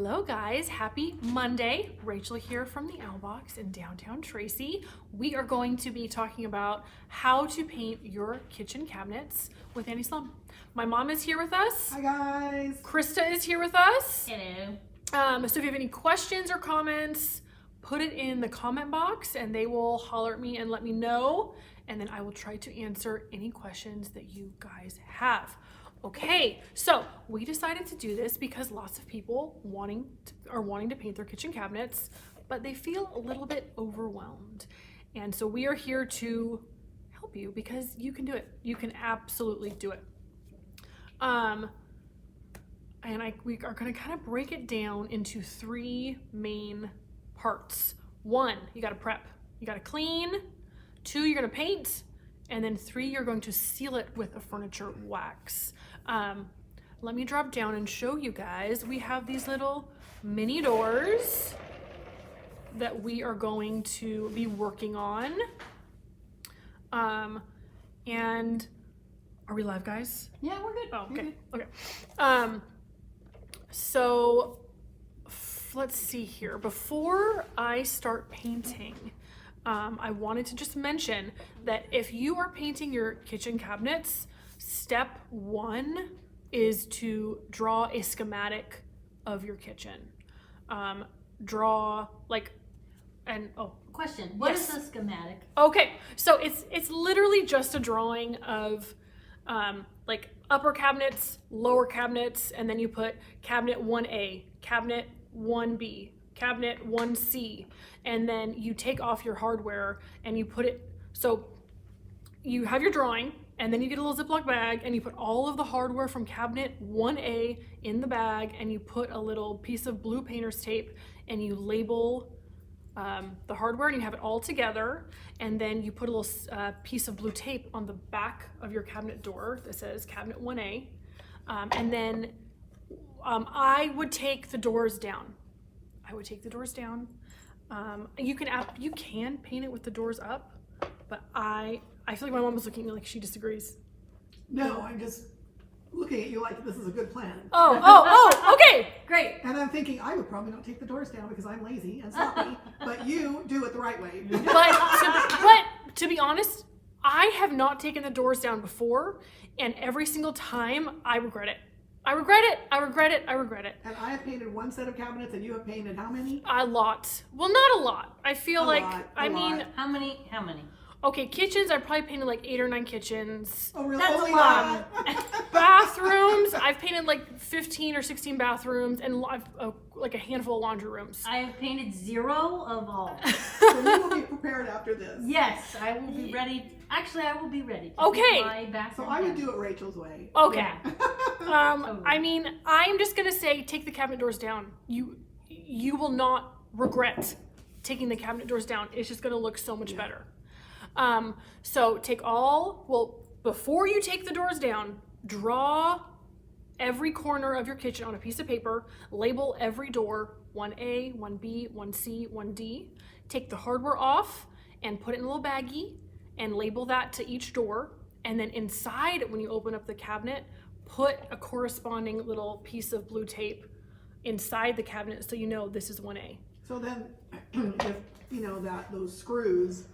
Hello guys, happy Monday. Rachel here from the Owl Box in downtown Tracy. We are going to be talking about how to paint your kitchen cabinets with Annie Sloan. My mom is here with us. Hi guys. Krista is here with us. Hello. So if you have any questions or comments, put it in the comment box and they will holler at me and let me know. And then I will try to answer any questions that you guys have. Okay, so we decided to do this because lots of people are wanting to paint their kitchen cabinets, but they feel a little bit overwhelmed. And so we are here to help you because you can do it. You can absolutely do it. We are going to kind of break it down into three main parts. 1, you got to prep. You got to clean. 2, you're going to paint. And then 3, you're going to seal it with a furniture wax. Let me drop down and show you guys. We have these little mini doors that we are going to be working on. And are we live, guys? Yeah, we're good. Oh, okay. Okay. So let's see here. Before I start painting, I wanted to just mention that if you are painting your kitchen cabinets, step 1 is to draw a schematic of your kitchen. Question. What Yes. is a schematic? Okay, so it's literally just a drawing of like upper cabinets, lower cabinets, and then you put cabinet 1A, cabinet 1B, cabinet 1C, and then you take off your hardware and you put it, so you have your drawing and then you get a little Ziploc bag and you put all of the hardware from cabinet 1A in the bag and you put a little piece of blue painter's tape and you label the hardware and you have it all together, and then you put a little piece of blue tape on the back of your cabinet door that says cabinet 1A, and then I would take the doors down. You can paint it with the doors up, but I feel like my mom was looking at me like she disagrees. No, I'm just looking at you like this is a good plan. Oh, okay. Great. And I'm thinking I would probably not take the doors down because I'm lazy and sloppy, but you do it the right way. But to be honest, I have not taken the doors down before, and every single time I regret it. I regret it. And I have painted 1 set of cabinets and you have painted how many? A lot. Well, not a lot. I feel A like, lot. How many? okay, kitchens, I probably painted like 8 or 9 kitchens. Oh, really? That's Only a lot. that? Bathrooms, I've painted like 15 or 16 bathrooms and like a handful of laundry rooms. I have painted 0 of all. So you will be prepared after this. Yes, I will be ready. Actually, I will be ready. To Okay. paint my So bathroom I would down. do it Rachel's way. Okay. Yeah. I mean, I'm just gonna say take the cabinet doors down. You will not regret taking the cabinet doors down. It's just gonna look so much better. So before you take the doors down, draw every corner of your kitchen on a piece of paper, label every door 1A, 1B, 1C, 1D. Take the hardware off and put it in a little baggie and label that to each door. And then inside, when you open up the cabinet, put a corresponding little piece of blue tape inside the cabinet so you know this is 1A. So then, if you know that those screws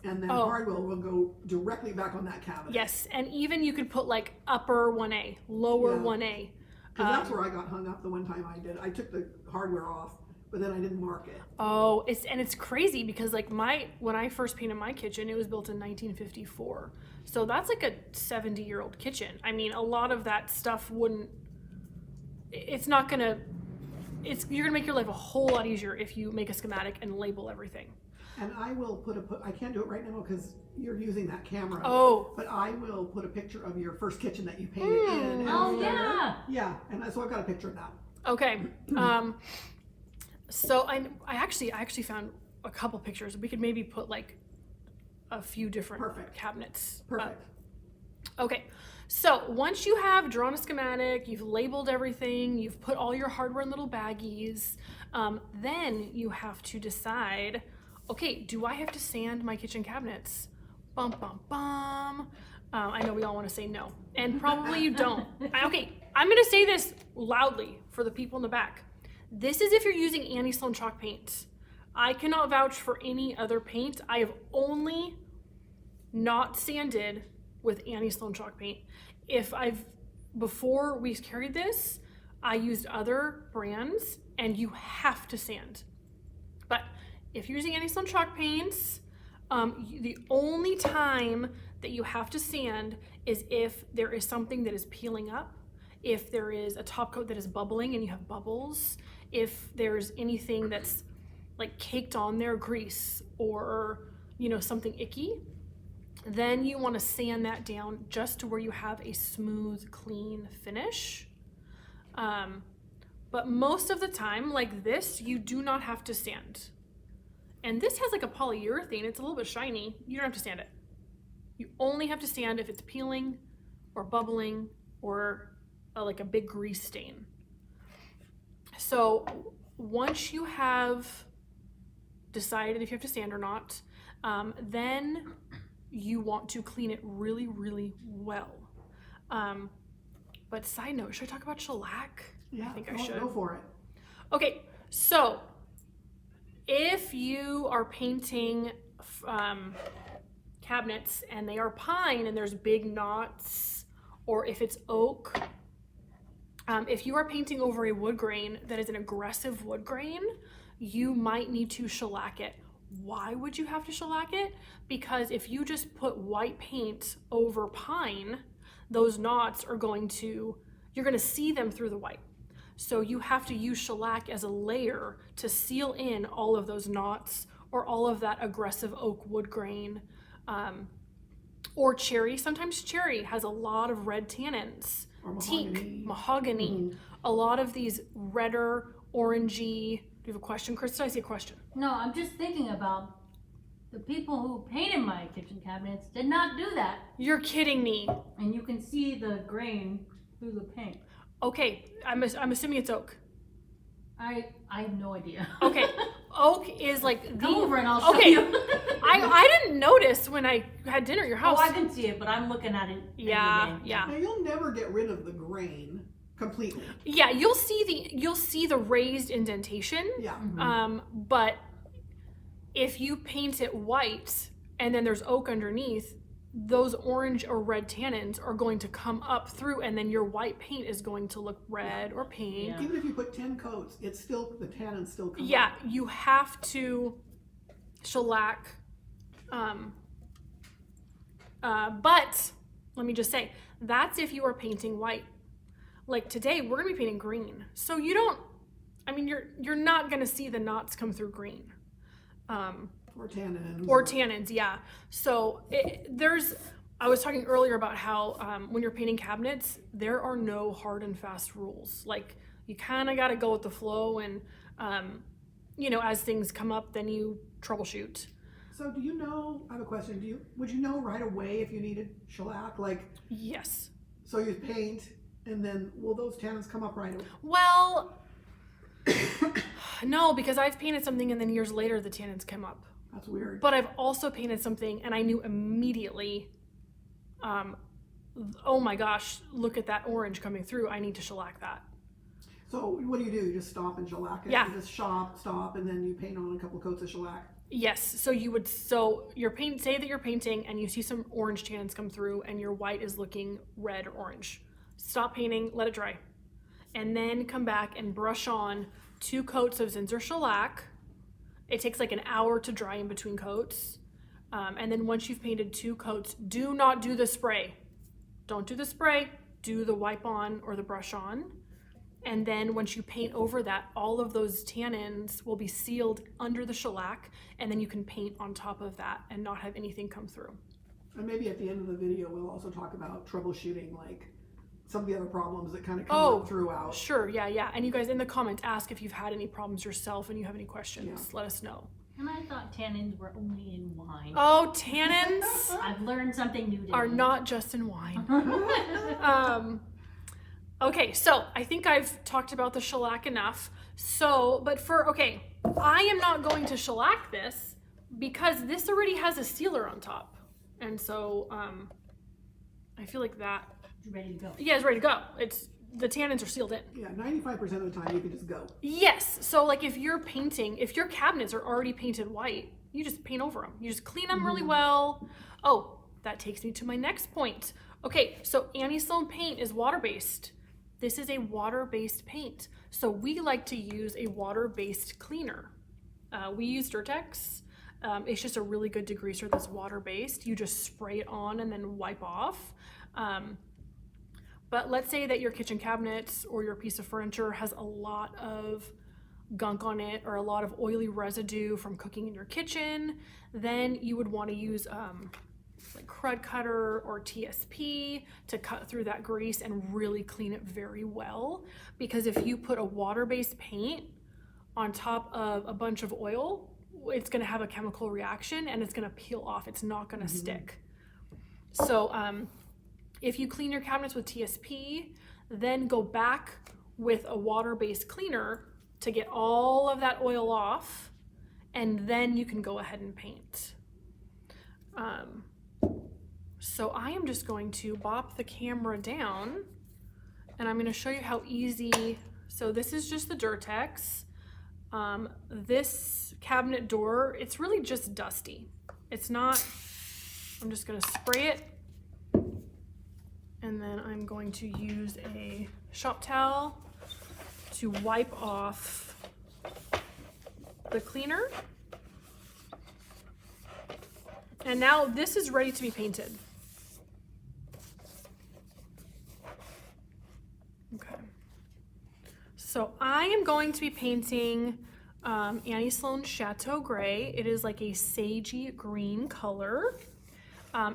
and then hardware will go directly back on that cabinet. Yes, and even you could put like upper 1A, lower Yeah. 1A. Because that's where I got hung up the one time I did. I took the hardware off, but then I didn't mark it. Oh, it's crazy because like when I first painted my kitchen, it was built in 1954. So that's like a 70-year-old kitchen. I mean, a lot of that stuff you're gonna make your life a whole lot easier if you make a schematic and label everything. And I will I can't do it right now because you're using that camera. Oh. But I will put a picture of your first kitchen that you painted in. Oh, after. yeah. Yeah, and so I've got a picture of that. Okay. So I actually found a couple pictures. We could maybe put like a few different cabinets. Perfect. Okay. So once you have drawn a schematic, you've labeled everything, you've put all your hardware in little baggies, then you have to decide, okay, do I have to sand my kitchen cabinets? Bum, bum, bum. I know we all want to say no, and probably you don't. Okay, I'm going to say this loudly for the people in the back. This is if you're using Annie Sloan Chalk Paint. I cannot vouch for any other paint. I have only not sanded with Annie Sloan Chalk Paint. Before we carried this, I used other brands and you have to sand. But if you're using Annie Sloan Chalk Paints, the only time that you have to sand is if there is something that is peeling up, if there is a top coat that is bubbling and you have bubbles, if there's anything that's like caked on there, grease or, something icky, then you want to sand that down just to where you have a smooth, clean finish. But most of the time, like this, you do not have to sand. And this has like a polyurethane, it's a little bit shiny. You don't have to sand it. You only have to sand if it's peeling or bubbling or like a big grease stain. So once you have decided if you have to sand or not, then you want to clean it really, really well. But side note, should I talk about shellac? Yeah, I think I should. Go for it. Okay, so if you are painting cabinets and they are pine and there's big knots, or if it's oak, if you are painting over a wood grain that is an aggressive wood grain, you might need to shellac it. Why would you have to shellac it? Because if you just put white paint over pine, those knots are you're going to see them through the white. So you have to use shellac as a layer to seal in all of those knots or all of that aggressive oak wood grain. Or cherry. Sometimes cherry has a lot of red tannins. Or mahogany. Teak, mahogany. Mm-hmm. A lot of these redder, orangey. Do you have a question, Chris? Did I see a question? No, I'm just thinking about the people who painted my kitchen cabinets did not do that. You're kidding me. And you can see the grain through the paint. Okay, I'm assuming it's oak. I have no idea. Okay, oak is like the... Come over and I'll show Okay, you. I didn't notice when I had dinner at your house. Oh, I can see it, but I'm looking at it. Yeah, every day. yeah. Now you'll never get rid of the grain completely. Yeah, you'll see the raised indentation. Yeah. But if you paint it white and then there's oak underneath, those orange or red tannins are going to come up through, and then your white paint is going to look red or pink. Yeah. Even if you put 10 coats, the tannins still come Yeah, up. you have to shellac. But let me just say, that's if you are painting white. Like today, we're gonna be painting green. So you're not gonna see the knots come through green. Or tannins. Or tannins, yeah. So I was talking earlier about how when you're painting cabinets, there are no hard and fast rules. Like you kind of got to go with the flow, and as things come up, then you troubleshoot. So do you know, I have a question, would you know right away if you needed shellac? Like, Yes. so you paint, and then will those tannins come up right away? Well, no, because I've painted something and then years later the tannins come up. That's weird. But I've also painted something and I knew immediately, oh my gosh, look at that orange coming through. I need to shellac that. So what do? You just stop and shellac it? Yeah. You just stop, and then you paint on a couple coats of shellac? Yes, so say that you're painting and you see some orange tannins come through and your white is looking red or orange. Stop painting, let it dry. And then come back and brush on 2 coats of Zinsser shellac. It takes like an hour to dry in between coats. And then once you've painted 2 coats, do not do the spray. Don't do the spray, do the wipe on or the brush on. And then once you paint over that, all of those tannins will be sealed under the shellac, and then you can paint on top of that and not have anything come through. And maybe at the end of the video, we'll also talk about troubleshooting, like some of the other problems that kind of come up throughout. Sure, yeah. And you guys in the comments ask if you've had any problems yourself and you have any questions. Yeah. Let us know. And I thought tannins were only in wine. Oh, tannins I've learned something new today. are not just in wine. Okay, so I think I've talked about the shellac enough. I am not going to shellac this because this already has a sealer on top. And so I feel like that, Ready to go. yeah, it's ready to go. It's the tannins are sealed in. Yeah, 95% of the time you can just go. Yes. So like if you're painting, if your cabinets are already painted white, you just paint over them. You just clean them really well. Oh, that takes me to my next point. Okay, so Annie Sloan Paint is water-based. This is a water-based paint. So we like to use a water-based cleaner. We use Durtex. It's just a really good degreaser that's water-based. You just spray it on and then wipe off. But let's say that your kitchen cabinets or your piece of furniture has a lot of gunk on it or a lot of oily residue from cooking in your kitchen, then you would want to use like crud cutter or TSP to cut through that grease and really clean it very well. Because if you put a water-based paint on top of a bunch of oil, it's going to have a chemical reaction and it's going to peel off. It's not going to stick. So if you clean your cabinets with TSP, then go back with a water-based cleaner to get all of that oil off, and then you can go ahead and paint. So I am just going to bop the camera down, and I'm going to show you how easy. So this is just the Durtex. This cabinet door, it's really just dusty. It's not, I'm just going to spray it, and then I'm going to use a shop towel to wipe off the cleaner. And now this is ready to be painted. Okay. So I am going to be painting Annie Sloan Chateau Gray. It is like a sagey green color.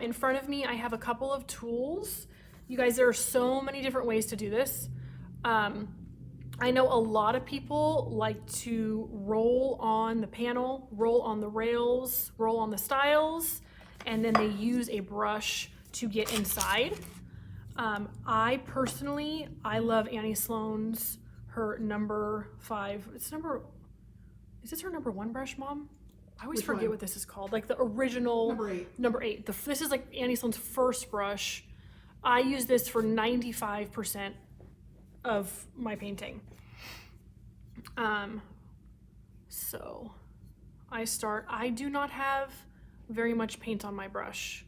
In front of me, I have a couple of tools. You guys, there are so many different ways to do this. I know a lot of people like to roll on the panel, roll on the rails, roll on the stiles, and then they use a brush to get inside. I personally, I love Annie Sloan's, her number 5. Is this her number 1 brush, Mom? I always forget what this is called. Like the original number 8. This is like Annie Sloan's first brush. I use this for 95% of my painting. So I do not have very much paint on my brush.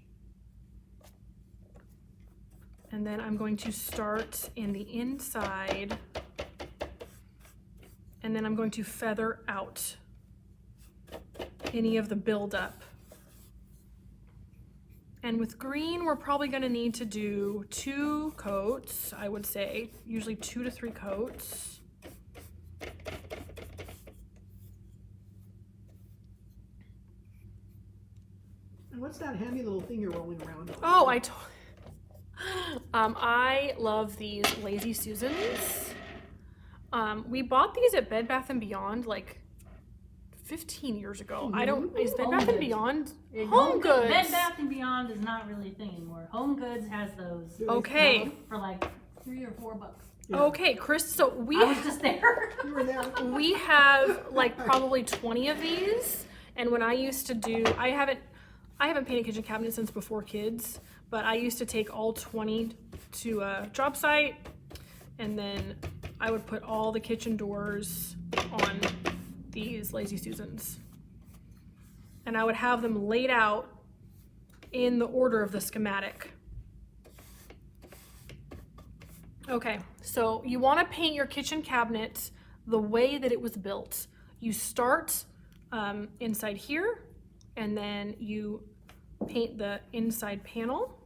And then I'm going to start in the inside, and then I'm going to feather out any of the buildup. And with green, we're probably going to need to do 2 coats, I would say, usually 2 to 3 coats. And what's that handy little thing you're rolling around on? Oh, I love these Lazy Susans. We bought these at Bed Bath & Beyond like 15 years ago. Is Bed Bath & Beyond? Home Goods. Bed Bath & Beyond is not really a thing anymore. Home Goods has those. Okay. For like $3 or $4. Yeah. Okay, Chris, so I was just there. You were there. we have like probably 20 of these, and when I used to do, I haven't painted kitchen cabinets since before kids, but I used to take all 20 to a job site, and then I would put all the kitchen doors on these Lazy Susans. And I would have them laid out in the order of the schematic. Okay, so you want to paint your kitchen cabinet the way that it was built. You start inside here, and then you paint the inside panel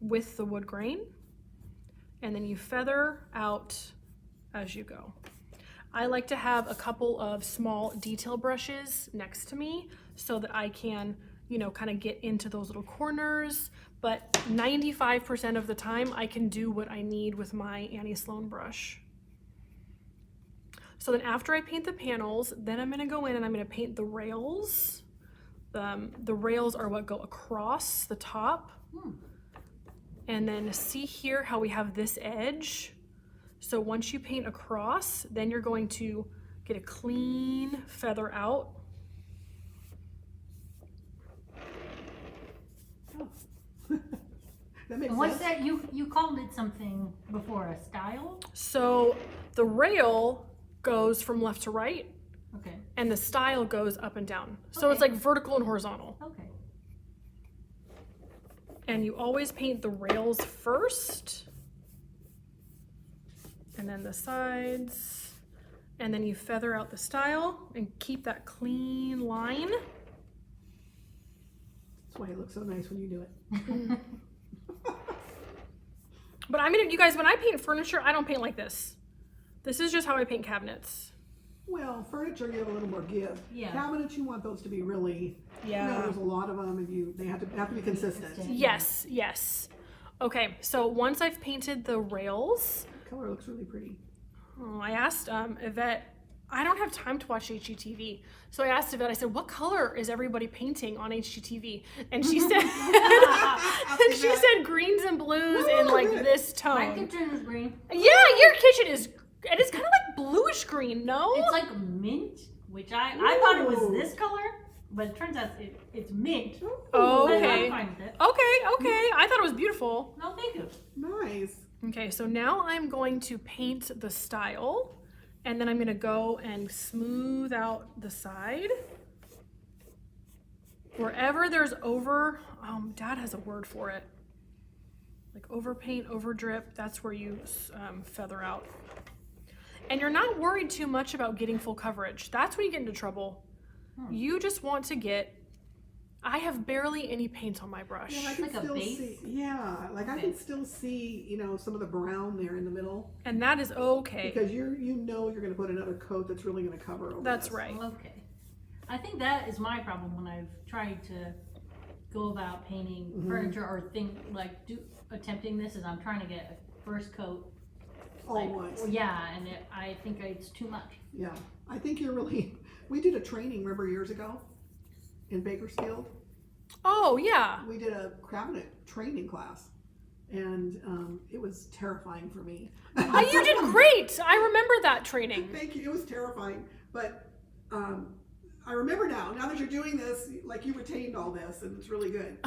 with the wood grain, and then you feather out as you go. I like to have a couple of small detail brushes next to me so that I can, kind of get into those little corners, but 95% of the time I can do what I need with my Annie Sloan brush. So then after I paint the panels, then I'm gonna go in and I'm gonna paint the rails. The rails are what go across the top. And then see here how we have this edge. So once you paint across, then you're going to get a clean feather out. That makes And what's sense. that? You called it something before, a style? So the rail goes from left to right, Okay. and the style goes up and down. So it's Okay. like vertical and horizontal. Okay. And you always paint the rails first, and then the sides, and then you feather out the style and keep that clean line. That's why it looks so nice when you do it. But you guys, when I paint furniture, I don't paint like this. This is just how I paint cabinets. Well, furniture, you have a little more give. Yeah. Cabinets, you want those to be really, there's a lot of them, and they have to be consistent. Yes, yes. Okay, so once I've painted the rails, The color looks really pretty. I asked Yvette, I don't have time to watch HGTV. So I asked Yvette, I said, what color is everybody painting on HGTV? And she said, greens and blues in like this My tone. kitchen is green. Yeah, your kitchen is, it is kind of like bluish green, no? It's like mint, which I thought it was this color, but it turns out it's mint. Oh, But okay. I'm fine with it. Okay. I thought it was beautiful. No, thank you. Nice. Okay, so now I'm going to paint the style, and then I'm gonna go and smooth out the side. Wherever there's Dad has a word for it. Like overpaint, overdrip, that's where you feather out. And you're not worried too much about getting full coverage. That's when you get into trouble. You just want to get, I have barely any paint on my brush. Yeah, I can like a still base? see. Yeah, like I can still see, some of the brown there in the middle, And that is okay. because you're going to put another coat that's really going to cover over That's this. right. Okay. I think that is my problem when I've tried to go about painting furniture or attempting this, is I'm trying to get a first coat. All once. And I think it's too much. Yeah, I think you're really. We did a training, remember, years ago, in Bakersfield. Oh, yeah. We did a cabinet training class, and it was terrifying for me. You did great. I remember that training. Thank you. It was terrifying, but I remember now that you're doing this, like you retained all this, and it's really good.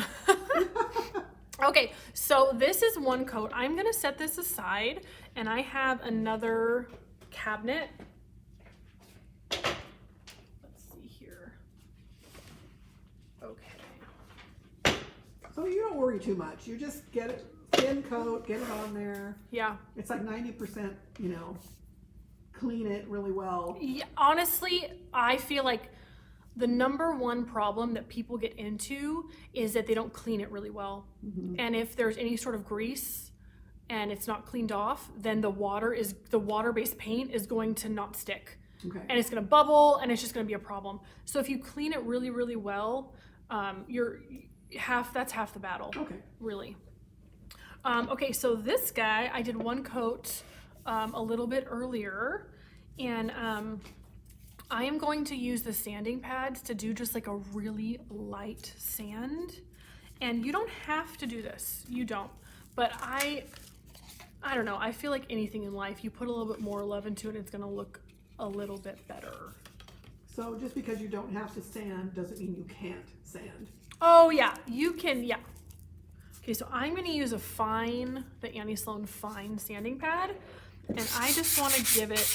Okay, so this is one coat. I'm gonna set this aside, and I have another cabinet. Let's see here. Okay. So you don't worry too much. You just get it, thin coat, get it on there. Yeah. It's like 90%, clean it really well. Yeah, honestly, I feel like the number one problem that people get into is that they don't clean it really well. And if there's any sort of grease and it's not cleaned off, then the water-based paint is going to not stick. Okay. And it's gonna bubble, and it's just gonna be a problem. So if you clean it really, really well, that's half the battle. Okay. Really. Okay, so this guy, I did one coat a little bit earlier, and I am going to use the sanding pads to do just like a really light sand. And you don't have to do this, you don't. But I don't know, I feel like anything in life, you put a little bit more love into it, it's gonna look a little bit better. So just because you don't have to sand doesn't mean you can't sand. Oh yeah, you can, yeah. Okay, so I'm gonna use the Annie Sloan Fine sanding pad, and I just wanna give it,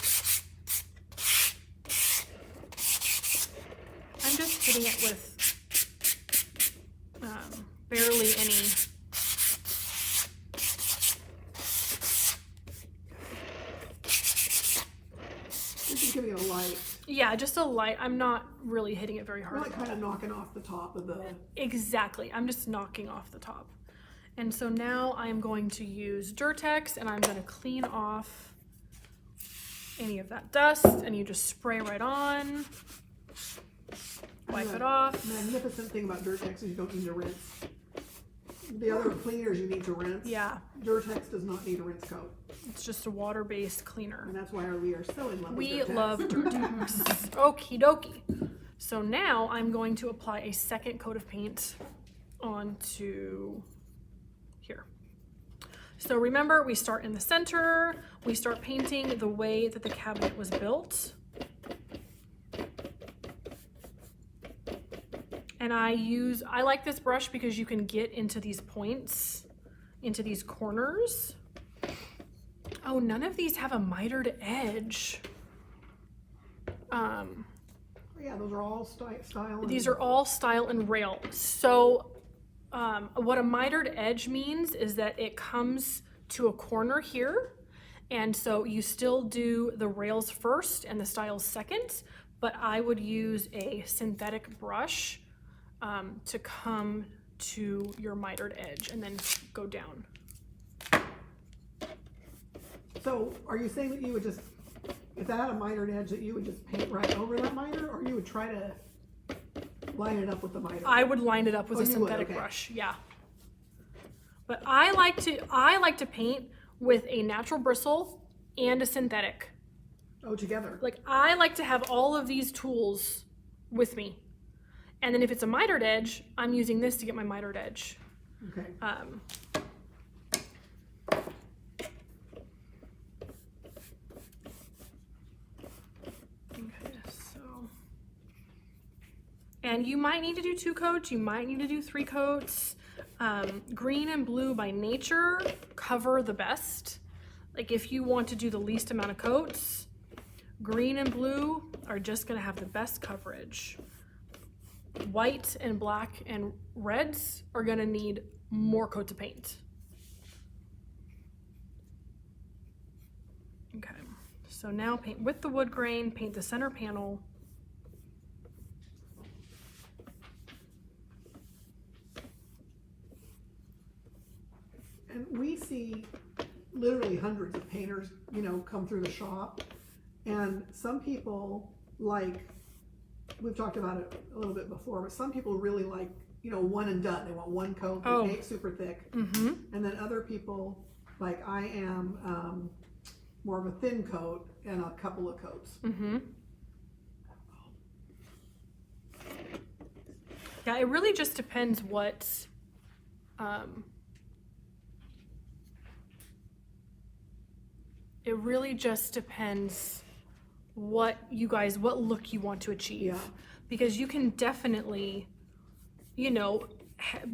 I'm just hitting it with barely any. Just giving it a light. Yeah, just a light. I'm not really hitting it very We're hard. like kind of knocking off the top of the. Exactly. I'm just knocking off the top. And so now I'm going to use Durtex, and I'm going to clean off any of that dust, and you just spray right on. Wipe it off. Magnificent thing about Durtex is you don't need to rinse. The other cleaners you need to rinse. Yeah, Durtex does not need a rinse coat, it's just a water-based cleaner. and that's why we are so in love We with Durtex. love Durtex. Okie dokie. So now I'm going to apply a second coat of paint onto here. So remember, we start in the center, we start painting the way that the cabinet was built. And I like this brush because you can get into these points into these corners. Oh, none of these have a mitered edge. Yeah, those are all style. These are all style and rail. So what a mitered edge means is that it comes to a corner here. And so you still do the rails first and the styles second, but I would use a synthetic brush to come to your mitered edge and then go down. So are you saying that you would just, if that had a mitered edge, that you would just paint right over that miter, or you would try to line it up with the miter? I would line it up with a synthetic brush, yeah. But I like to paint with a natural bristle and a synthetic. Oh, together. Like I like to have all of these tools with me. And then if it's a mitered edge, I'm using this to get my mitered edge. Okay. And you might need to do 2 coats, you might need to do 3 coats. Green and blue by nature cover the best. Like if you want to do the least amount of coats, green and blue are just gonna have the best coverage. White and black and reds are gonna need more coats of paint. Okay, so now paint with the wood grain, paint the center panel. And we see literally hundreds of painters, you know, come through the shop. And some people like, we've talked about it a little bit before, but some people really like, you know, one and done. They want one coat, they paint super thick. And then other people, like I am, more of a thin coat and a couple of coats. Yeah, it really just depends what, it really just depends what look you want to achieve. Yeah. Because you can definitely, you know,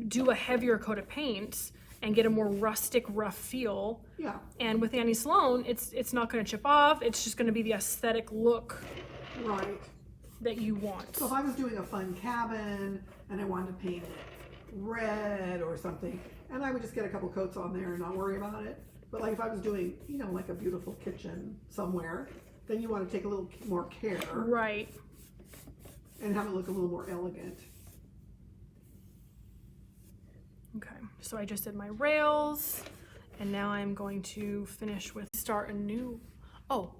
do a heavier coat of paint and get a more rustic, rough feel. Yeah. And with Annie Sloan, it's not going to chip off. It's just going to be the aesthetic look Right. that you want. So if I was doing a fun cabin and I wanted to paint it red or something, and I would just get a couple coats on there and not worry about it. But like if I was doing, you know, like a beautiful kitchen somewhere, then you want to take a little more care. Right. And have it look a little more elegant. Okay, so I just did my rails, and now I'm going to finish with start a new, oh,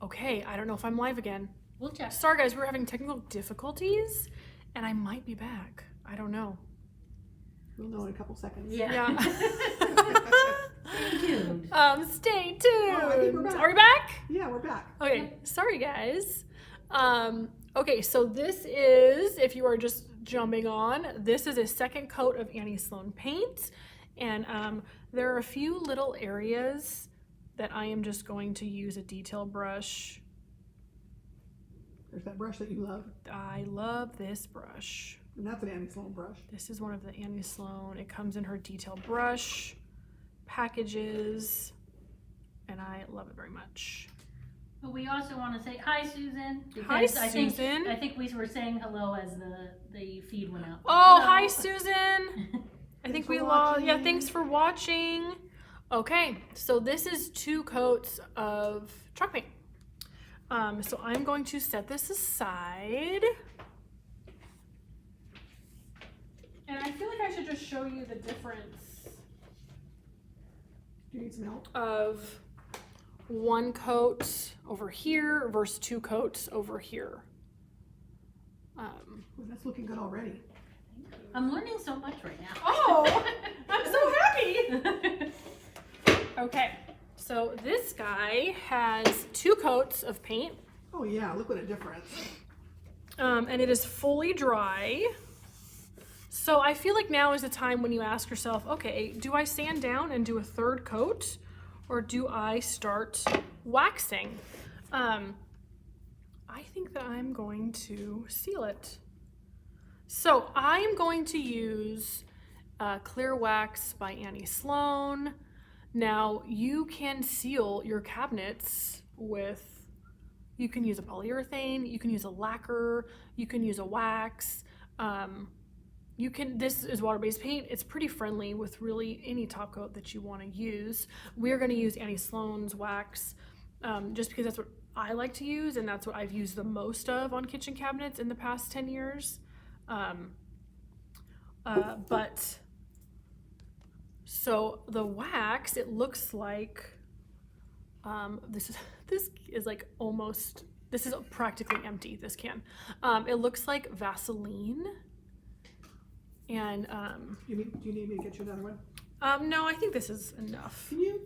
okay, I don't know if I'm live again. We'll check. Sorry guys, we're having technical difficulties, and I might be back. I don't know. We'll know in a couple seconds. Yeah. Stay tuned. Stay tuned. Oh, I think we're back. Are we back? Yeah, we're back. Okay, sorry guys. Okay, so this is, if you are just jumping on, this is a second coat of Annie Sloan paint, and there are a few little areas that I am just going to use a detail brush. There's that brush that you love. I love this brush. And that's an Annie Sloan brush. This is one of the Annie Sloan. It comes in her detail brush packages, and I love it very much. But we also want to say hi, Susan. Hi, because Susan. I think we were saying hello as the feed went out. Oh, Hello. hi, Susan. I think we lost. Yeah, thanks for watching. Okay, so this is 2 coats of chalk paint. So I'm going to set this aside. And I feel like I should just show you the difference Do you need some help? of 1 coat over here versus 2 coats over here. Well, that's looking good already. I'm learning so much right now. Oh, I'm so happy. Okay, so this guy has 2 coats of paint, Oh yeah, look what a difference. and it is fully dry. So I feel like now is the time when you ask yourself, okay, do I sand down and do a 3rd coat, or do I start waxing? I think that I'm going to seal it. So I am going to use Clear Wax by Annie Sloan. Now you can seal your cabinets with, you can use a polyurethane, you can use a lacquer, you can use a wax. This is water-based paint. It's pretty friendly with really any top coat that you want to use. We're going to use Annie Sloan's wax just because that's what I like to use, and that's what I've used the most of on kitchen cabinets in the past 10 years. So the wax, it looks like, this is like almost, this is practically empty, this can. It looks like Vaseline. And, Do you need me to get you another one? no, I think this is enough. Can you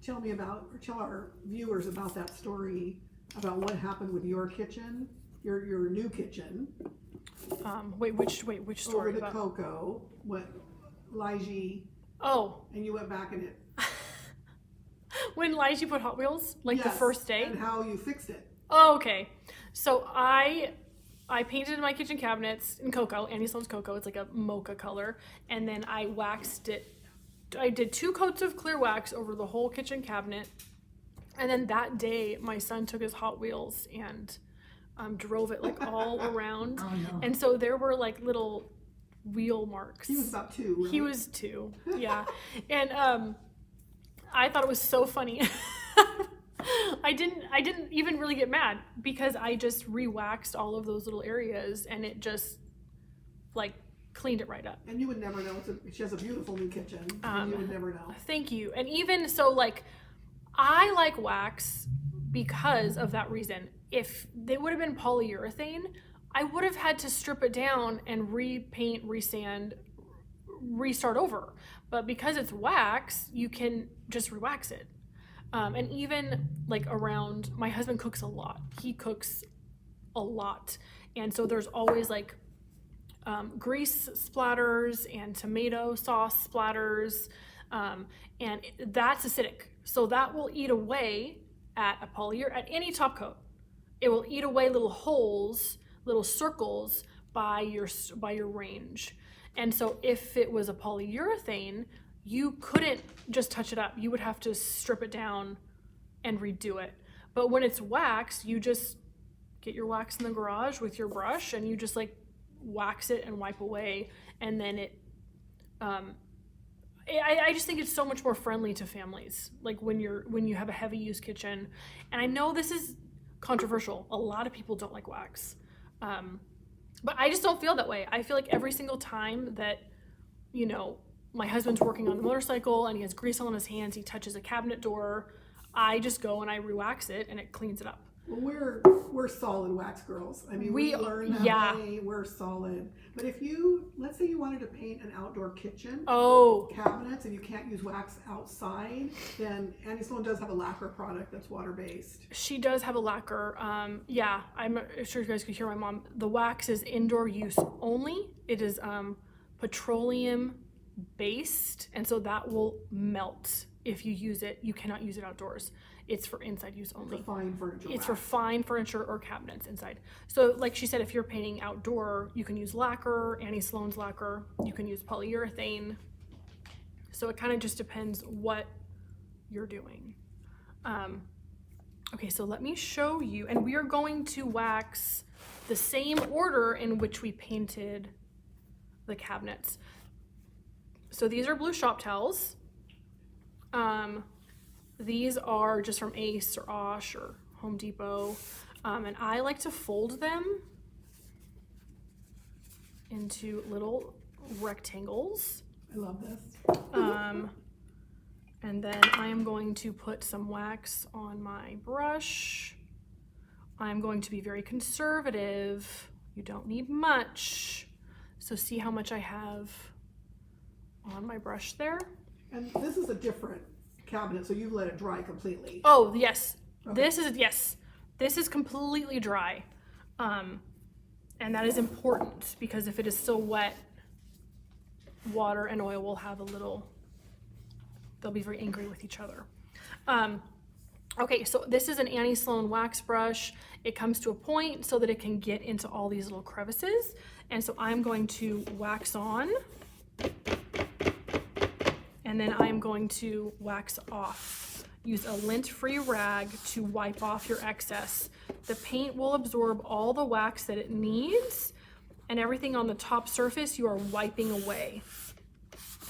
tell me about, or tell our viewers about that story about what happened with your kitchen, your new kitchen? Which story? Over the about? cocoa, what Lige, Oh, and you went back in it. when Lige put Hot Wheels, like the Yes, first day? and how you fixed it. Oh, okay. So I painted my kitchen cabinets in cocoa, Annie Sloan's cocoa. It's like a mocha color. And then I waxed it. I did 2 coats of clear wax over the whole kitchen cabinet. And then that day, my son took his Hot Wheels and drove it like all around. Oh no. And so there were like little wheel marks. He was about 2, right? He was 2, yeah. And I thought it was so funny. I didn't even really get mad because I just re-waxed all of those little areas and it just like cleaned it right up. And you would never know. She has a beautiful new kitchen. And you would never know. Thank you. And even so, like, I like wax because of that reason. If they would have been polyurethane, I would have had to strip it down and repaint, resand, restart over. But because it's wax, you can just re-wax it. And even like around, my husband cooks a lot. He cooks a lot. And so there's always like grease splatters and tomato sauce splatters. And that's acidic. So that will eat away at at any top coat. It will eat away little holes, little circles by your range. And so if it was a polyurethane, you couldn't just touch it up. You would have to strip it down and redo it. But when it's wax, you just get your wax in the garage with your brush and you just like wax it and wipe away. And then I just think it's so much more friendly to families. Like when you have a heavy use kitchen. And I know this is controversial. A lot of people don't like wax. But I just don't feel that way. I feel like every single time that, my husband's working on the motorcycle and he has grease on his hands, he touches a cabinet door, I just go and I re-wax it and it cleans it up. Well, we're solid wax girls. I mean, we learned that way. We're solid. But if let's say you wanted to paint an outdoor kitchen, cabinets, and you can't use wax outside, then Annie Sloan does have a lacquer product that's water-based. She does have a lacquer. Yeah, I'm sure you guys could hear my mom. The wax is indoor use only. It is petroleum based, and so that will melt if you use it. You cannot use it outdoors. It's for inside use only. It's for fine furniture. It's for fine furniture or cabinets inside. So like she said, if you're painting outdoor, you can use lacquer, Annie Sloan's lacquer. You can use polyurethane. So it kind of just depends what you're doing. Okay, so let me show you. And we are going to wax the same order in which we painted the cabinets. So these are blue shop towels. These are just from Ace or Osh or Home Depot. And I like to fold them into little rectangles. I love this. And then I am going to put some wax on my brush. I'm going to be very conservative. You don't need much. So see how much I have on my brush there. And this is a different cabinet, so you've let it dry completely. Oh, yes. Okay. This is completely dry. And that is important because if it is still wet, water and oil will have they'll be very angry with each other. Okay, so this is an Annie Sloan wax brush. It comes to a point so that it can get into all these little crevices. And so I'm going to wax on and then I'm going to wax off. Use a lint-free rag to wipe off your excess. The paint will absorb all the wax that it needs, and everything on the top surface you are wiping away.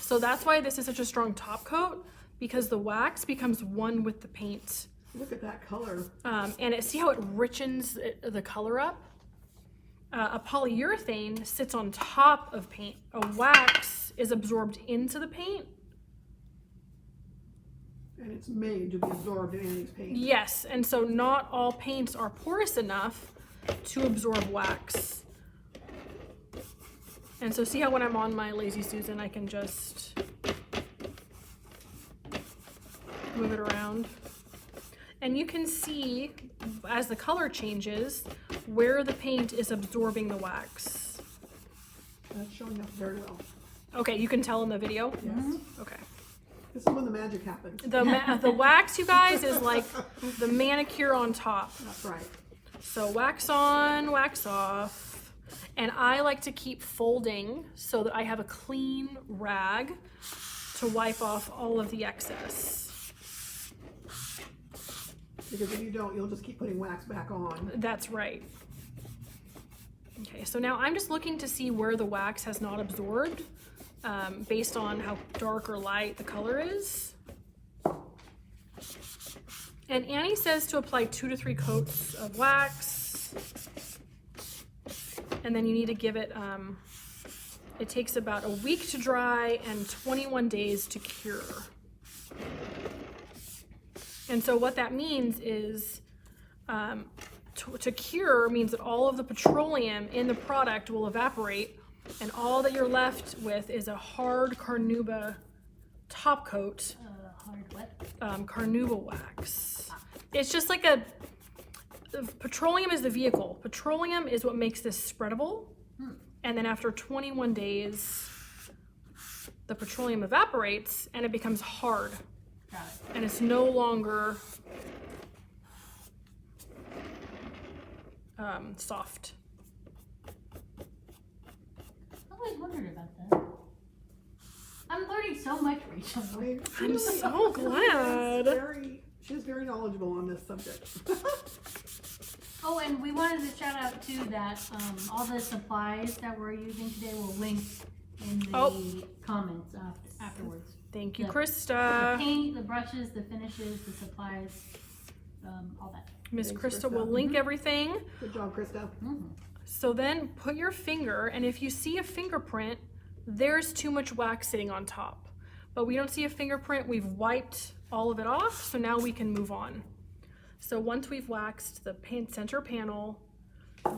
So that's why this is such a strong top coat, because the wax becomes one with the paint. Look at that color. And see how it richens the color up? A polyurethane sits on top of paint. A wax is absorbed into the paint. And it's made to be absorbed in Annie's paint. Yes, and so not all paints are porous enough to absorb wax. And so see how when I'm on my Lazy Susan, I can just move it around. And you can see, as the color changes, where the paint is absorbing the wax. That's showing up very well. Okay, you can tell in the video? Yes. Okay. This is when the magic happens. The wax, you guys, is like the manicure on top. That's right. So wax on, wax off. And I like to keep folding so that I have a clean rag to wipe off all of the excess. Because if you don't, you'll just keep putting wax back on. That's right. Okay, so now I'm just looking to see where the wax has not absorbed, based on how dark or light the color is. And Annie says to apply 2 to 3 coats of wax. And then you need to give it, it takes about a week to dry and 21 days to cure. And so what that means is, to cure means that all of the petroleum in the product will evaporate, and all that you're left with is a hard carnauba top coat. Hard what? Carnauba wax. It's just like petroleum is the vehicle. Petroleum is what makes this spreadable. And then after 21 days, the petroleum evaporates and it becomes hard. Got it. And it's no longer soft. I always wondered about that. I'm learning so much, Rachel. I mean, I'm really, so glad. She's very knowledgeable on this subject. Oh, and we wanted to shout out too that all the supplies that we're using today will link in the comments afterwards. Thank you, The Krista. paint, the brushes, the finishes, the supplies, all that. Miss Thanks, Krista will Krista. link everything. Good job, Krista. So then put your finger, and if you see a fingerprint, there's too much wax sitting on top. But we don't see a fingerprint, we've wiped all of it off, so now we can move on. So once we've waxed the center panel,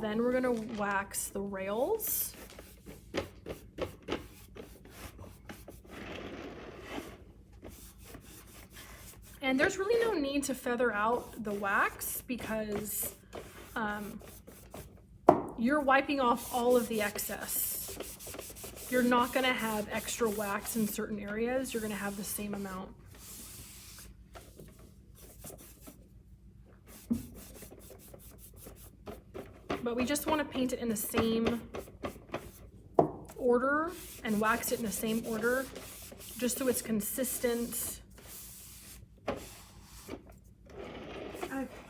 then we're gonna wax the rails. And there's really no need to feather out the wax because you're wiping off all of the excess. You're not gonna have extra wax in certain areas, you're gonna have the same amount. But we just want to paint it in the same order and wax it in the same order, just so it's consistent.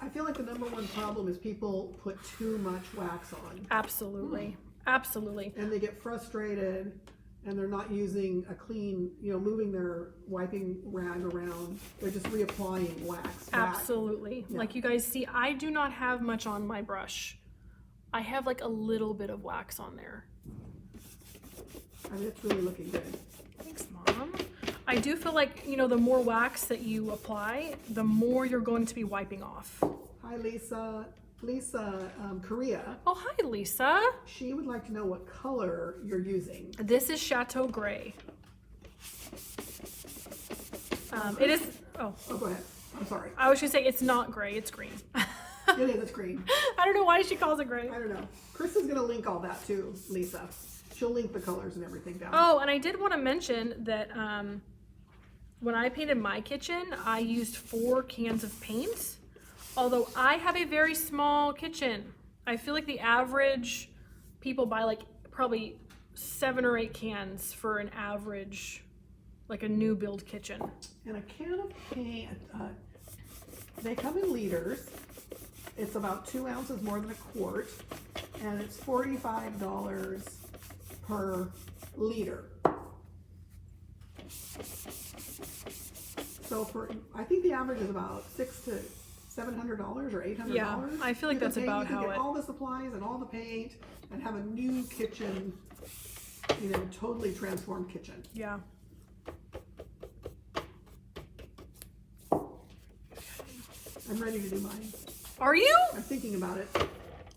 I feel like the number one problem is people put too much wax on. Absolutely, absolutely. And they get frustrated and they're not using a clean, moving their wiping rag around. They're just reapplying wax back. Absolutely. Yeah. Like you guys see, I do not have much on my brush. I have like a little bit of wax on there. I mean, it's really looking good. Thanks, Mom. I do feel like, the more wax that you apply, the more you're going to be wiping off. Hi, Lisa. Lisa, Korea. Oh, hi, Lisa. She would like to know what color you're using. This is Chateau Gray. It is, Oh, go ahead. I'm sorry. I was gonna say it's not gray, it's green. It is, it's green. I don't know why she calls it gray. I don't know. Chris is going to link all that too, Lisa. She'll link the colors and everything down. Oh, and I did want to mention that when I painted my kitchen, I used 4 cans of paint. Although I have a very small kitchen. I feel like the average people buy like probably 7 or 8 cans for an average like a new build kitchen. And a can of paint, they come in liters. It's about 2 ounces more than a quart, and it's $45 per liter. So I think the average is about $600 to $700 or $800. Yeah, I feel like that's about you can how get it. all the supplies and all the paint and have a new kitchen, totally transformed kitchen. Yeah. I'm ready to do mine. Are you? I'm thinking about it.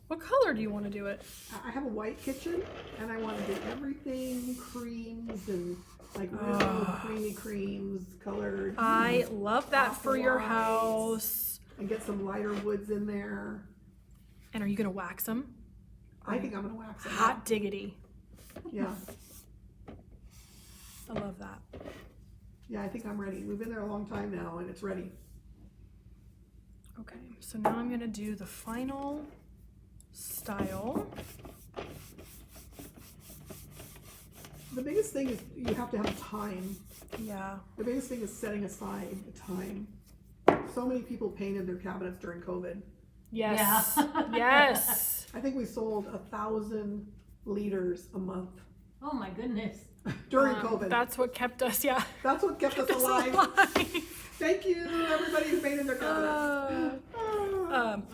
What color do you want to do it? I have a white kitchen, and I want to do everything creams and like real creamy creams, colored. I love that for your whites. house. And get some lighter woods in there. And are you gonna wax them? I think I'm gonna wax them. Hot diggity. Yeah, I love that. yeah. I think I'm ready. We've been there a long time now, and it's ready. Okay, so now I'm gonna do the final style. The biggest thing is you have to have time. Yeah. The biggest thing is setting aside the time. So many people painted their cabinets during COVID. Yes. Yeah. Yes. I think we sold 1,000 liters a month Oh my goodness. during COVID. That's what kept us, yeah. That's what kept us alive. Thank you, everybody who painted their cabinets.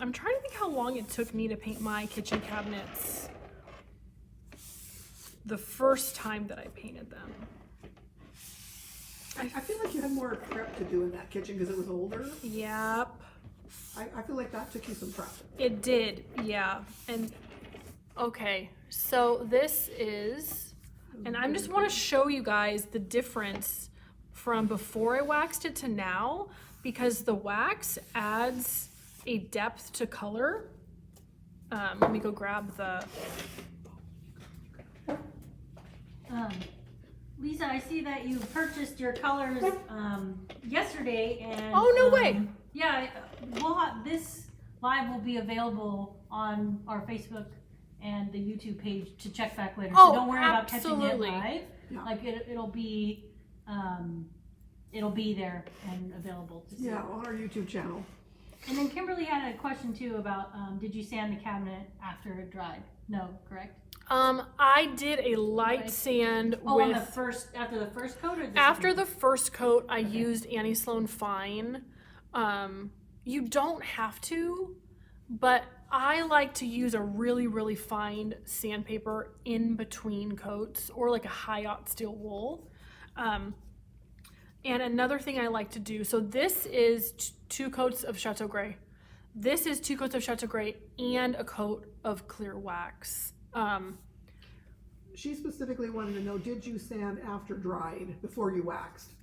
I'm trying to think how long it took me to paint my kitchen cabinets the first time that I painted them. I feel like you had more prep to do in that kitchen because it was older. Yep. I feel like that took you some prep. It did, yeah. And okay, so this is, and I just want to show you guys the difference from before I waxed it to now, because the wax adds a depth to color. Let me go grab the. Lisa, I see that you purchased your colors yesterday, and Oh, no way. Yeah, this live will be available on our Facebook and the YouTube page to check back later. Oh, so don't worry about catching absolutely. it live. Yeah. Like it'll be there and available to see. Yeah, on our YouTube channel. And then Kimberly had a question too about did you sand the cabinet after it dried? No, correct? I did a light Right. sand Oh, on with. after the first coat or the After second the first coat, I used Annie Sloan Fine. You don't have to, but I like to use a really, really fine sandpaper in between coats, or like a high-aught steel wool. And another thing I like to do, so this is 2 coats of Chateau Gray. This is 2 coats of Chateau Gray and a coat of clear wax. She specifically wanted to know, did you sand after dried before you waxed?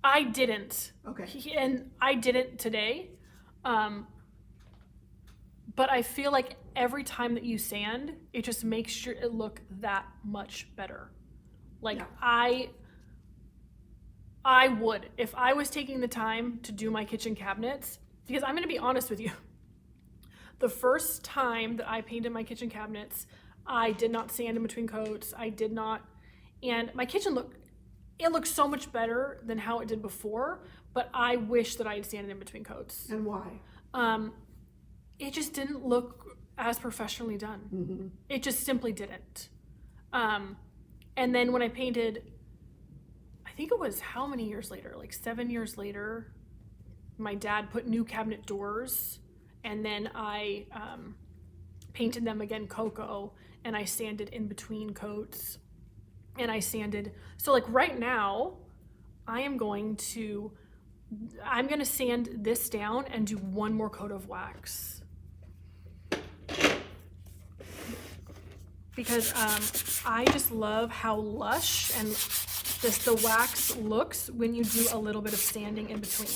I didn't. Okay. And I didn't today. But I feel like every time that you sand, it just makes sure it look that much better. Like Yeah. I would, if I was taking the time to do my kitchen cabinets, because I'm going to be honest with you. The first time that I painted my kitchen cabinets, I did not sand in between coats. I did not, and my kitchen looked so much better than how it did before, but I wish that I had sanded in between coats. And why? It just didn't look as professionally done. Mm-hmm. It just simply didn't. And then when I painted, I think it was how many years later? Like 7 years later, my dad put new cabinet doors, and then I painted them again cocoa, and I sanded in between coats, and I sanded. So like right now, I'm gonna sand this down and do 1 more coat of wax. Because I just love how lush and the wax looks when you do a little bit of sanding in between.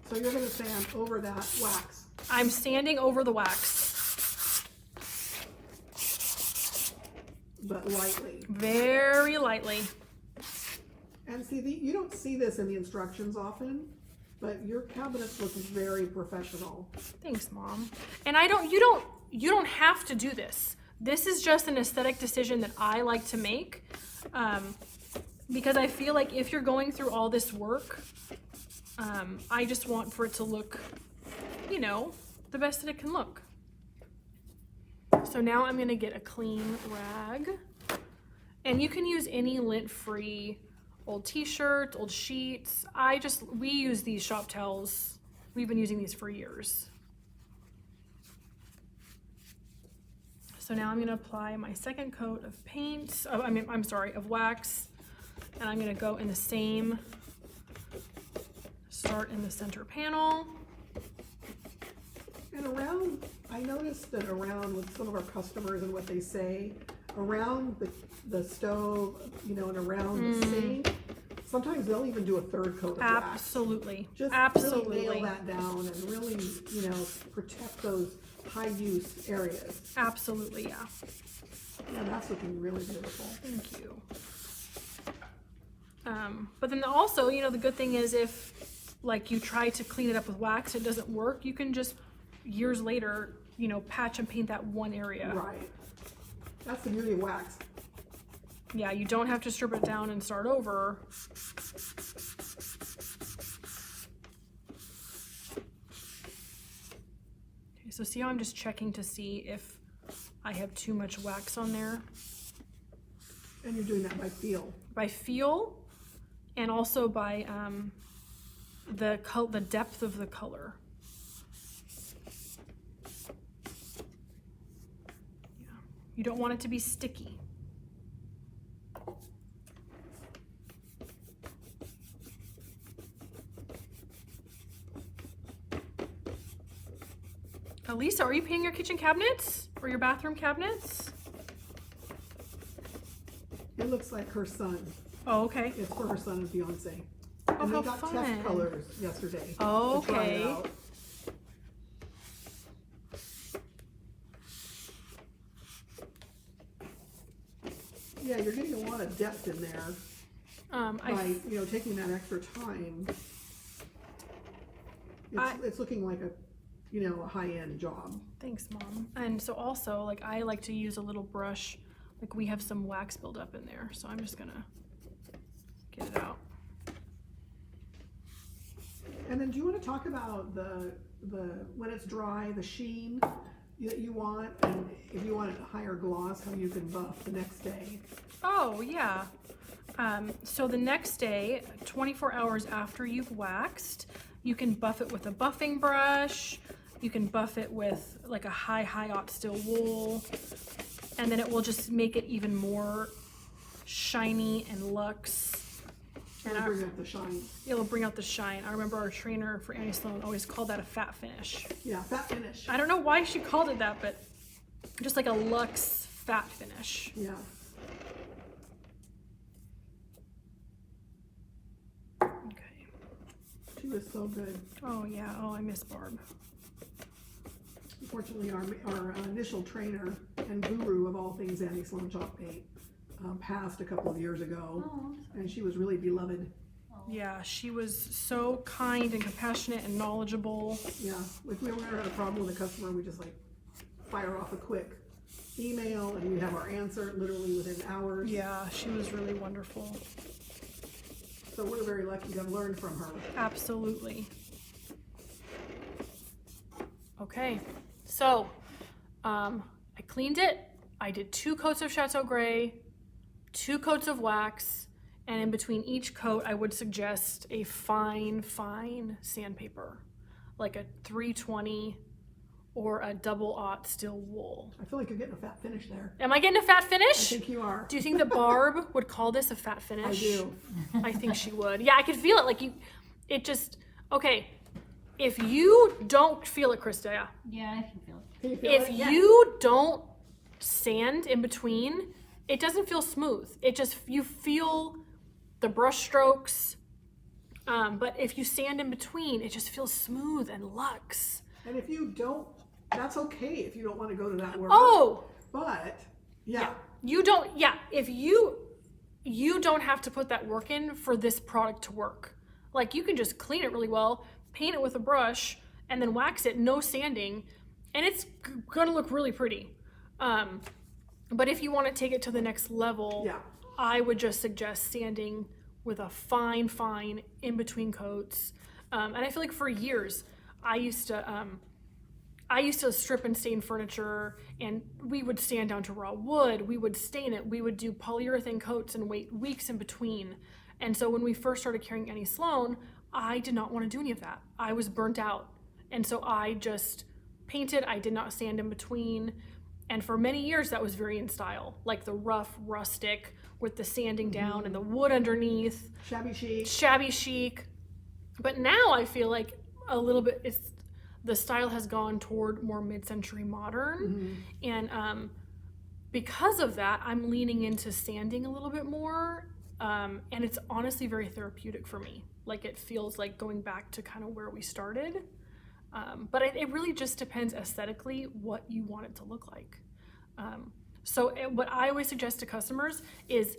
So you're going to sand over that wax. I'm sanding over the wax. But lightly. Very lightly. And see, you don't see this in the instructions often, but your cabinets look very professional. Thanks, Mom. And you don't have to do this. This is just an aesthetic decision that I like to make, because I feel like if you're going through all this work, I just want for it to look, you know, the best that it can look. So now I'm gonna get a clean rag, and you can use any lint-free old t-shirts, old sheets. We use these shop towels. We've been using these for years. So now I'm gonna apply my second coat of paint, of wax, and I'm gonna go in the same, start in the center panel. And around, I noticed that around with some of our customers and what they say, around the stove, you know, and around the sink, sometimes they'll even do a third coat of wax. Absolutely, Just absolutely. really nail that down and really, you know, protect those high use areas. Absolutely, yeah. Yeah, that's looking really beautiful. Thank you. But then also, you know, the good thing is if like you try to clean it up with wax, it doesn't work, you can just years later, you know, patch and paint that one area. Right. That's the beauty of wax. Yeah, you don't have to strip it down and start over. Okay, so see how I'm just checking to see if I have too much wax on there? And you're doing that by feel. By feel, and also by the depth of the color. Yeah. You don't want it to be sticky. Lisa, are you painting your kitchen cabinets or your bathroom cabinets? It looks like her son. Oh, okay. It's for her son and fiance. Oh, And how they got fun. test colors yesterday. Oh, to try it okay. out. Yeah, you're getting a lot of depth in there by, you know, taking that extra time. It's looking like a, you know, a high-end job. Thanks, Mom. And so also, like, I like to use a little brush. Like, we have some wax buildup in there, so I'm just gonna get it out. And then do you want to talk about the when it's dry, the sheen that you want, and if you want a higher gloss, how you can buff the next day? Oh, yeah. So the next day, 24 hours after you've waxed, you can buff it with a buffing brush. You can buff it with like a high aught steel wool, and then it will just make it even more shiny and luxe. And bring up the shine. It'll bring out the shine. I remember our trainer for Annie Sloan always called that a fat finish. Yeah, fat finish. I don't know why she called it that, but just like a luxe fat finish. Yeah. Okay. She was so good. Oh yeah. Oh, I miss Barb. Unfortunately, our initial trainer and guru of all things Annie Sloan Chalk Paint passed a couple of years ago, and she was really beloved. Yeah, she was so kind and compassionate and knowledgeable. Yeah, if we ever had a problem with a customer, we just like fire off a quick email, and we have our answer literally within hours. Yeah, she was really wonderful. So we're very lucky to have learned from her. Absolutely. Okay, so I cleaned it. I did 2 coats of Chateau Gray, 2 coats of wax, and in between each coat, I would suggest a fine sandpaper, like a 320 or a double aught steel wool. I feel like you're getting a fat finish there. Am I getting a fat I finish? think you are. Do you think that Barb would call this a fat finish? I do. I think she would. Yeah, I could feel it. Like okay. If you don't feel it, Krista, Yeah, I can feel it. Can you feel if it? you don't sand in between, it doesn't feel smooth. It just, you feel the brush strokes, but if you sand in between, it just feels smooth and luxe. And if you don't, that's okay if you don't want to go to that work. Oh, But, yeah. if you don't have to put that work in for this product to work. Like, you can just clean it really well, paint it with a brush, and then wax it, no sanding, and it's gonna look really pretty. But if you want to take it to the next level, Yeah. I would just suggest sanding with a fine in between coats. And I feel like for years, I used to strip and stain furniture, and we would sand down to raw wood. We would stain it. We would do polyurethane coats and wait weeks in between. And so when we first started carrying Annie Sloan, I did not want to do any of that. I was burnt out. And so I just painted. I did not sand in between. And for many years, that was very in style, like the rough, rustic with the sanding down and the wood underneath. Shabby chic. But now I feel like a little bit, the style has gone toward more mid-century modern. And because of that, I'm leaning into sanding a little bit more. And it's honestly very therapeutic for me. Like it feels like going back to kind of where we started. But it really just depends aesthetically what you want it to look like. What I always suggest to customers is,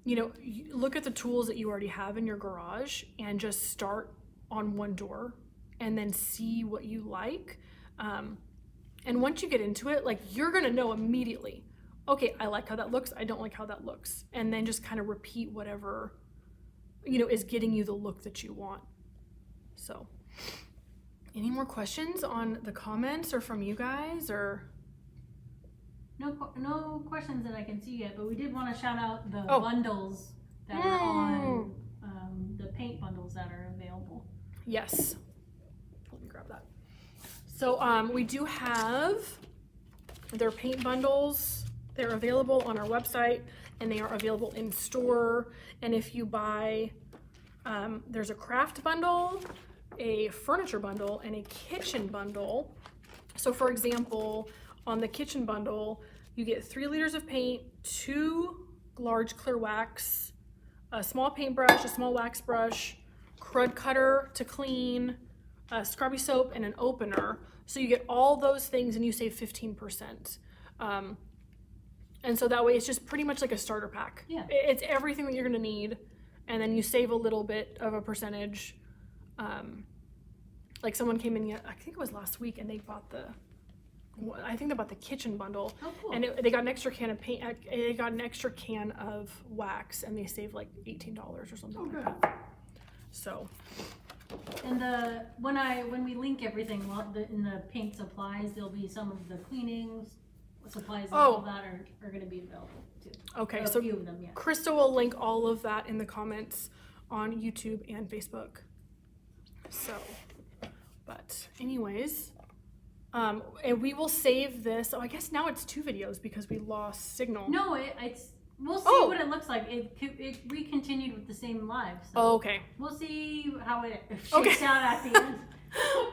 look at the tools that you already have in your garage and just start on one door and then see what you like. And once you get into it, like you're gonna know immediately, okay, I like how that looks, I don't like how that looks. And then just kind of repeat whatever, is getting you the look that you want. So. Any more questions on the comments or from you guys or? No questions that I can see yet, but we did want to shout out the bundles that are on, the paint bundles that are available. Yes. Let me grab that. So we do have their paint bundles. They're available on our website and they are available in store. And if you buy, there's a craft bundle, a furniture bundle, and a kitchen bundle. So for example, on the kitchen bundle, you get 3 liters of paint, 2 large clear wax, a small paintbrush, a small wax brush, crud cutter to clean, a scrubby soap, and an opener. So you get all those things and you save 15%. And so that way it's just pretty much like a starter pack. Yeah. It's everything that you're gonna need, and then you save a little bit of a percentage. Like someone came in, I think it was last week, and they bought the kitchen bundle. Oh, cool. And they got an extra can of paint. They got an extra can of wax, and they saved like $18 or something like that. So. And when we link everything, in the paint supplies, there'll be some of the cleaning supplies and all that are going to be available too. Okay, so a few of them, yeah. Krista will link all of that in the comments on YouTube and Facebook. So, but anyways, and we will save this. Oh, I guess now it's 2 videos because we lost signal. No, it's we'll see what it looks like. We continued with the same live. So oh, okay. We'll see how it shakes out at the end.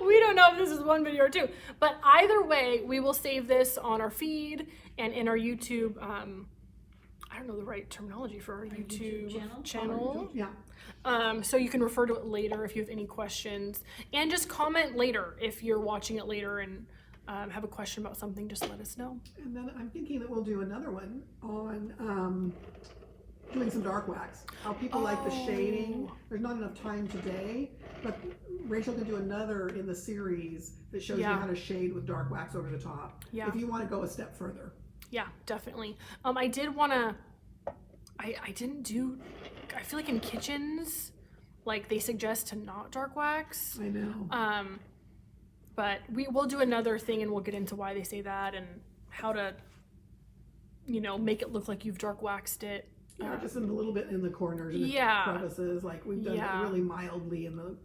We don't know if this is 1 video or 2, but either way, we will save this on our feed and in our YouTube. I don't know the right terminology for our YouTube channel. Yeah. So you can refer to it later if you have any questions, and just comment later if you're watching it later and have a question about something. Just let us know. And then I'm thinking that we'll do another one on doing some dark wax. How people like the shading. There's not enough time today, but Rachel can do another in the series that shows you how to shade with dark wax over the top. Yeah. If you want to go a step further. Yeah, definitely. I did want to. I didn't do. I feel like in kitchens, like they suggest to not dark wax. I know. But we will do another thing, and we'll get into why they say that and how to, make it look like you've dark waxed it. Yeah, just a little bit in the corners and the crevices, like we've done it really mildly in the,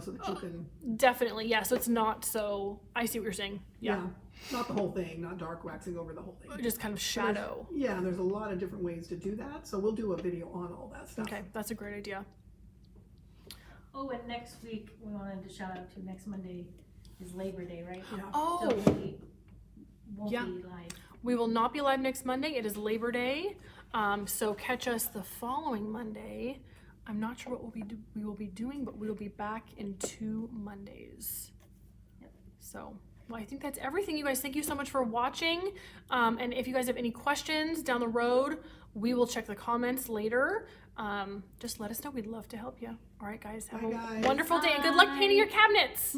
so that you can. Definitely, yeah. So it's not so. I see what you're saying. Yeah. Not the whole thing, not dark waxing over the whole thing. Just kind of shadow. There's a lot of different ways to do that. So we'll do a video on all that stuff. Okay, that's a great idea. Oh, and next week we wanted to shout out to next Monday is Labor Day, right? Yeah. Oh. So we won't be live. We will not be live next Monday. It is Labor Day. So catch us the following Monday. I'm not sure what we will be doing, but we will be back in 2 Mondays. Yep. So, well, I think that's everything, you guys. Thank you so much for watching. And if you guys have any questions down the road, we will check the comments later. Just let us know. We'd love to help you. All right, guys. Have a wonderful day, and good luck painting your cabinets.